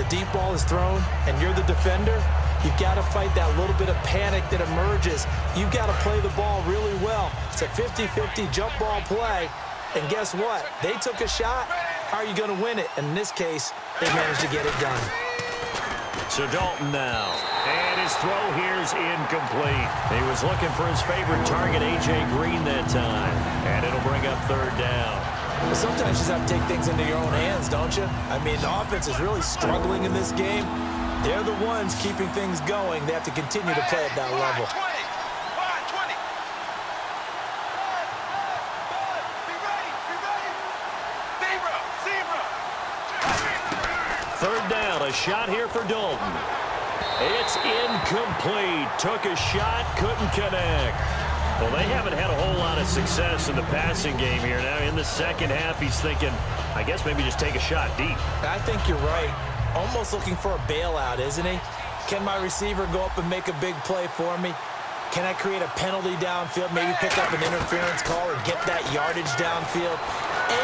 the deep ball is thrown and you're the defender, you've got to fight that little bit of panic that emerges. You've got to play the ball really well. It's a 50-50 jump ball play. And guess what? They took a shot. How are you going to win it? And in this case, they managed to get it done. So Dalton now. And his throw here's incomplete. He was looking for his favorite target, A.J. Green, that time. And it'll bring up third down. Well, sometimes you just have to take things into your own hands, don't you? I mean, the offense is really struggling in this game. They're the ones keeping things going. They have to continue to play at that level. Third down, a shot here for Dalton. It's incomplete. Took a shot, couldn't connect. Well, they haven't had a whole lot of success in the passing game here. Now, in the second half, he's thinking, I guess maybe just take a shot deep. I think you're right. Almost looking for a bailout, isn't he? Can my receiver go up and make a big play for me? Can I create a penalty downfield, maybe pick up an interference call or get that yardage downfield?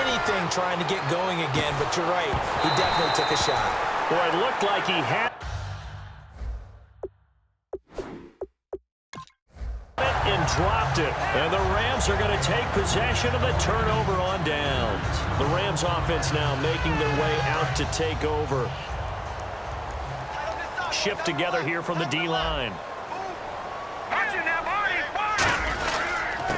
Anything trying to get going again, but you're right. He definitely took a shot. Well, it looked like he had it and dropped it. And the Rams are going to take possession of the turnover on downs. The Rams offense now making their way out to take over. Shift together here from the D-line.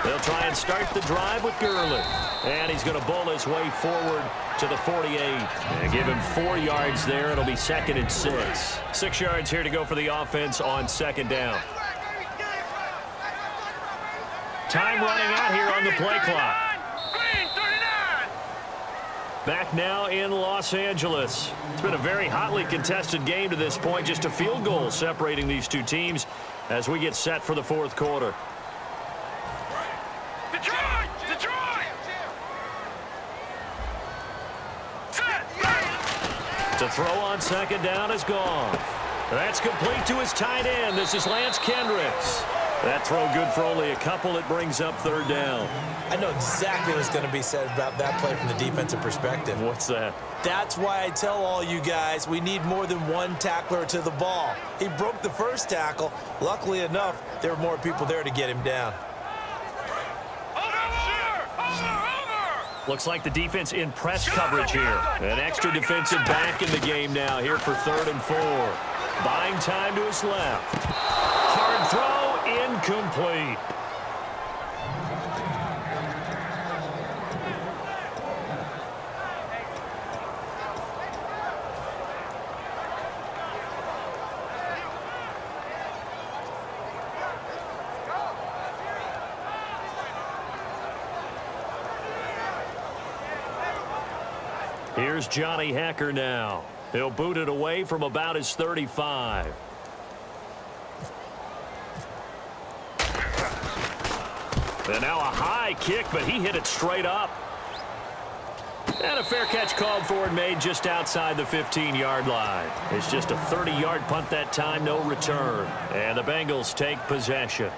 They'll try and start the drive with Gurley. And he's going to bowl his way forward to the 48. And give him 4 yards there. It'll be 2nd and 6. 6 yards here to go for the offense on 2nd down. Time running out here on the play clock. Back now in Los Angeles. It's been a very hotly contested game to this point. Just a field goal separating these two teams as we get set for the 4th quarter. The throw on 2nd down is gone. That's complete to his tight end. This is Lance Kendricks. That throw good for only a couple. It brings up 3rd down. I know exactly what's going to be said about that play from the defensive perspective. What's that? That's why I tell all you guys we need more than one tackler to the ball. He broke the first tackle. Luckily enough, there were more people there to get him down. Looks like the defense in press coverage here. An extra defensive back in the game now here for 3rd and 4. Buying time to his left. Hard throw, incomplete. Here's Johnny Hecker now. He'll boot it away from about his 35. And now a high kick, but he hit it straight up. And a fair catch called for and made just outside the 15-yard line. It's just a 30-yard punt that time, no return. And the Bengals take possession.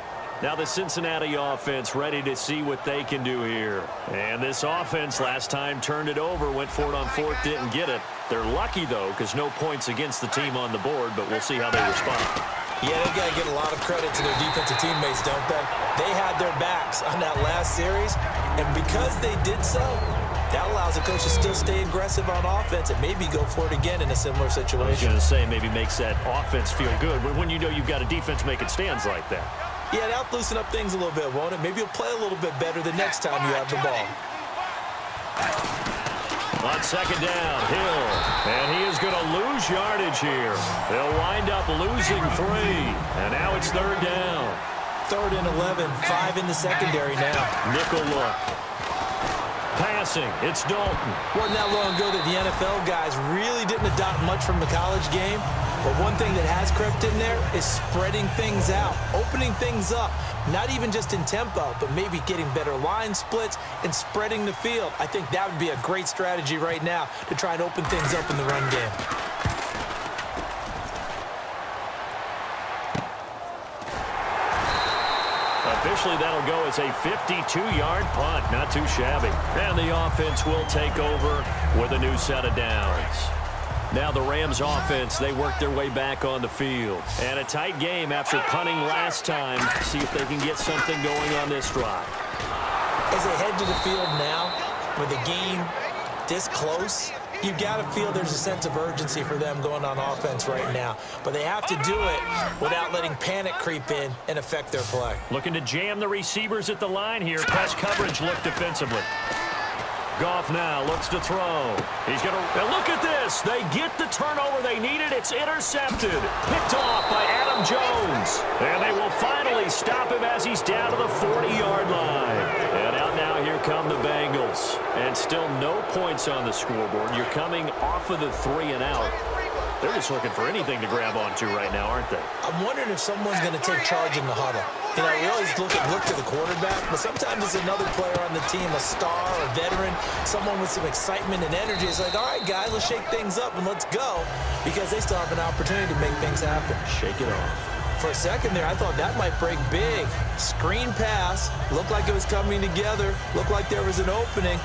Now the Cincinnati offense ready to see what they can do here. And this offense last time turned it over, went for it on 4th, didn't get it. They're lucky, though, because no points against the team on the board, but we'll see how they respond. Yeah, they've got to get a lot of credit to their defensive teammates, don't they? They had their backs on that last series, and because they did so, that allows the coach to still stay aggressive on offense and maybe go for it again in a similar situation. I was going to say maybe makes that offense feel good when you know you've got a defense making stands like that. Yeah, that'll loosen up things a little bit, won't it? Maybe you'll play a little bit better the next time you have the ball. On 2nd down, Hill. And he is going to lose yardage here. They'll wind up losing 3. And now it's 3rd down. 3rd and 11, 5 in the secondary now. Nickel look. Passing, it's Dalton. Wasn't that long ago that the NFL guys really didn't adopt much from the college game. But one thing that has crept in there is spreading things out, opening things up, not even just in tempo, but maybe getting better line splits and spreading the field. I think that would be a great strategy right now to try and open things up in the run game. Officially, that'll go as a 52-yard punt. Not too shabby. And the offense will take over with a new set of downs. Now the Rams offense, they work their way back on the field. And a tight game after punting last time. See if they can get something going on this drive. As they head to the field now, with the game this close, you got to feel there's a sense of urgency for them going on offense right now. But they have to do it without letting panic creep in and affect their play. Looking to jam the receivers at the line here. Press coverage look defensively. Goff now looks to throw. He's going to look at this. They get the turnover they needed. It's intercepted. Picked off by Adam Jones. And they will finally stop him as he's down to the 40-yard line. And out now, here come the Bengals. And still no points on the scoreboard. You're coming off of the 3 and out. They're just looking for anything to grab onto right now, aren't they? I'm wondering if someone's going to take charge in the huddle. You know, we always look to the quarterback, but sometimes it's another player on the team, a star, a veteran, someone with some excitement and energy. It's like, all right, guys, let's shake things up and let's go, because they still have an opportunity to make things happen. Shake it off. For a second there, I thought that might break big. Screen pass, looked like it was coming together, looked like there was an opening.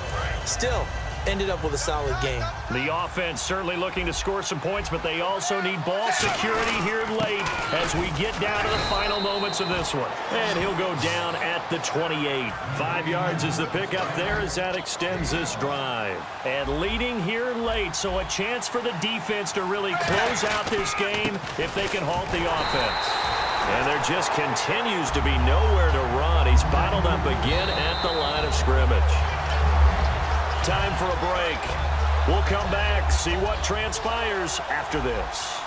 Still, ended up with a solid game. The offense certainly looking to score some points, but they also need ball security here late as we get down to the final moments of this one. And he'll go down at the 28. 5 yards is the pickup there as that extends this drive. And leading here late, so a chance for the defense to really close out this game if they can halt the offense. And there just continues to be nowhere to run. He's bottled up again at the line of scrimmage. Time for a break. We'll come back, see what transpires after this.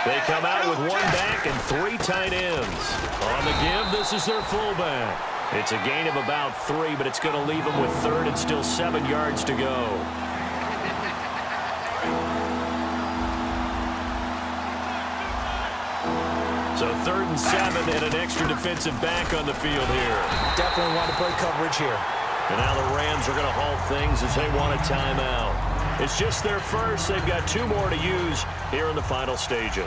They come out with 1 back and 3 tight ends. On the give, this is their fullback. It's a gain of about 3, but it's going to leave them with 3rd and still 7 yards to go. So 3rd and 7 and an extra defensive back on the field here. Definitely want to play coverage here. And now the Rams are going to halt things as they want a timeout. It's just their first. They've got 2 more to use here in the final stages.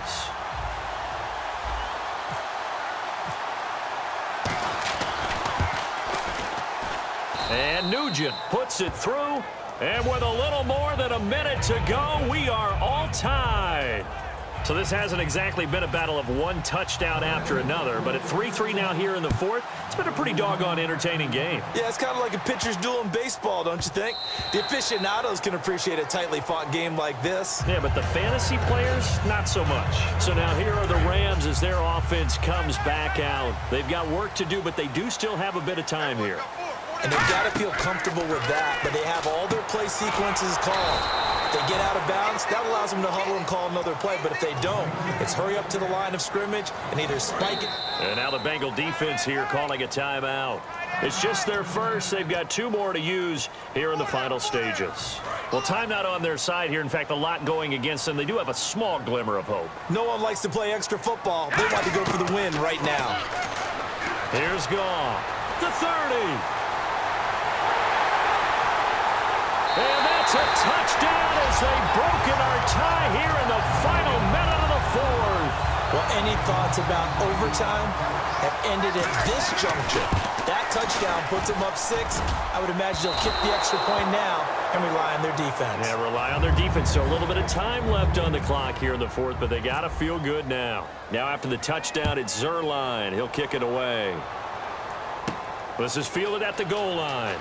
And Nugent puts it through. And with a little more than a minute to go, we are all tied. So this hasn't exactly been a battle of one touchdown after another, but at 3-3 now here in the 4th, it's been a pretty doggone entertaining game. Yeah, it's kind of like a pitcher's duel in baseball, don't you think? The aficionados can appreciate a tightly fought game like this. Yeah, but the fantasy players, not so much. So now here are the Rams as their offense comes back out. They've got work to do, but they do still have a bit of time here. And they've got to feel comfortable with that, but they have all their play sequences called. If they get out of bounds, that allows them to huddle and call another play. But if they don't, it's hurry up to the line of scrimmage and either spike it. And now the Bengal defense here calling a timeout. It's just their first. They've got 2 more to use here in the final stages. Well, time not on their side here. In fact, a lot going against them. They do have a small glimmer of hope. No one likes to play extra football. They want to go for the win right now. Here's Goff. The 30. And that's a touchdown as they've broken our tie here in the final minute of the 4th. Well, any thoughts about overtime have ended at this juncture. That touchdown puts them up 6. I would imagine they'll kick the extra point now and rely on their defense. Yeah, rely on their defense. So a little bit of time left on the clock here in the 4th, but they got to feel good now. Now after the touchdown, it's Zerline. He'll kick it away. This is fielded at the goal line.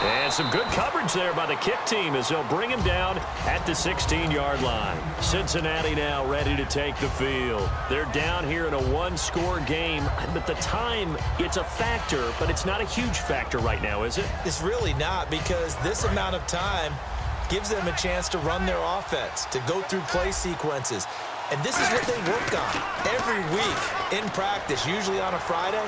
And some good coverage there by the kick team as they'll bring him down at the 16-yard line. Cincinnati now ready to take the field. They're down here in a 1-score game, but the time, it's a factor, but it's not a huge factor right now, is it? It's really not, because this amount of time gives them a chance to run their offense, to go through play sequences. And this is what they work on every week in practice, usually on a Friday.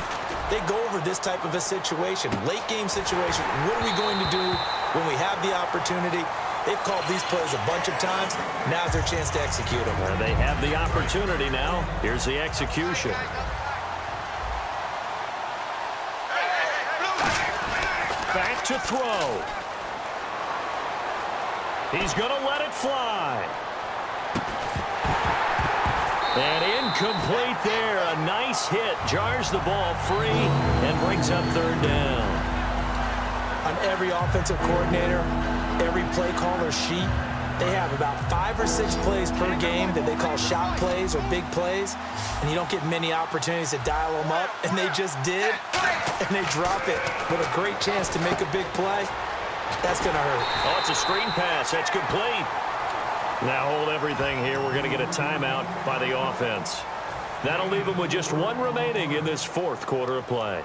They go over this type of a situation, late game situation. What are we going to do when we have the opportunity? They've called these plays a bunch of times. Now's their chance to execute them. Well, they have the opportunity now. Here's the execution. Back to throw. He's going to let it fly. And incomplete there. A nice hit. Jars the ball free and brings up 3rd down. An every offensive coordinator, every play caller sheet, they have about 5 or 6 plays per game that they call shot plays or big plays, and you don't get many opportunities to dial them up, and they just did, and they drop it with a great chance to make a big play. That's going to hurt. Oh, it's a screen pass. That's complete. Now hold everything here. We're going to get a timeout by the offense. That'll leave them with just 1 remaining in this 4th quarter of play.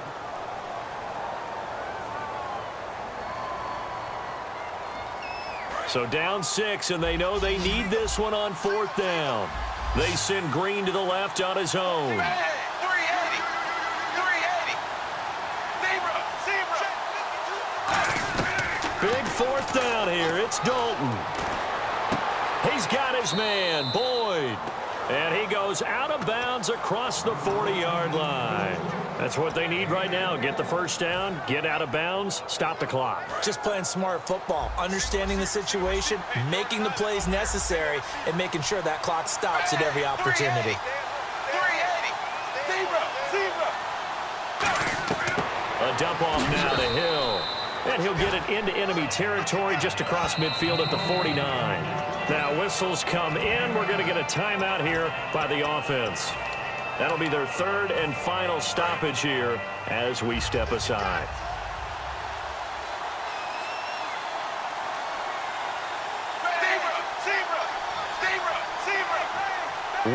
So down 6, and they know they need this one on 4th down. They send Green to the left on his own. Big 4th down here. It's Dalton. He's got his man, Boyd. And he goes out of bounds across the 40-yard line. That's what they need right now. Get the first down, get out of bounds, stop the clock. Just playing smart football, understanding the situation, making the plays necessary, and making sure that clock stops at every opportunity. A dump off now to Hill. And he'll get it into enemy territory just across midfield at the 49. Now whistles come in. We're going to get a timeout here by the offense. That'll be their 3rd and final stoppage here as we step aside.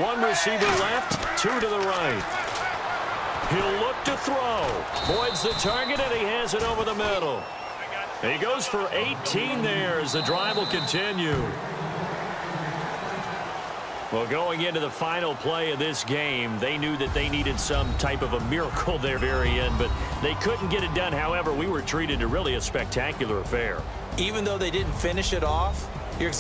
One receiver left, 2 to the right. He'll look to throw. Boyd's the target, and he has it over the middle. He goes for 18 there as the drive will continue. Well, going into the final play of this game, they knew that they needed some type of a miracle there very end, but they couldn't get it done. However, we were treated to really a spectacular affair. Even though they didn't finish it off, you're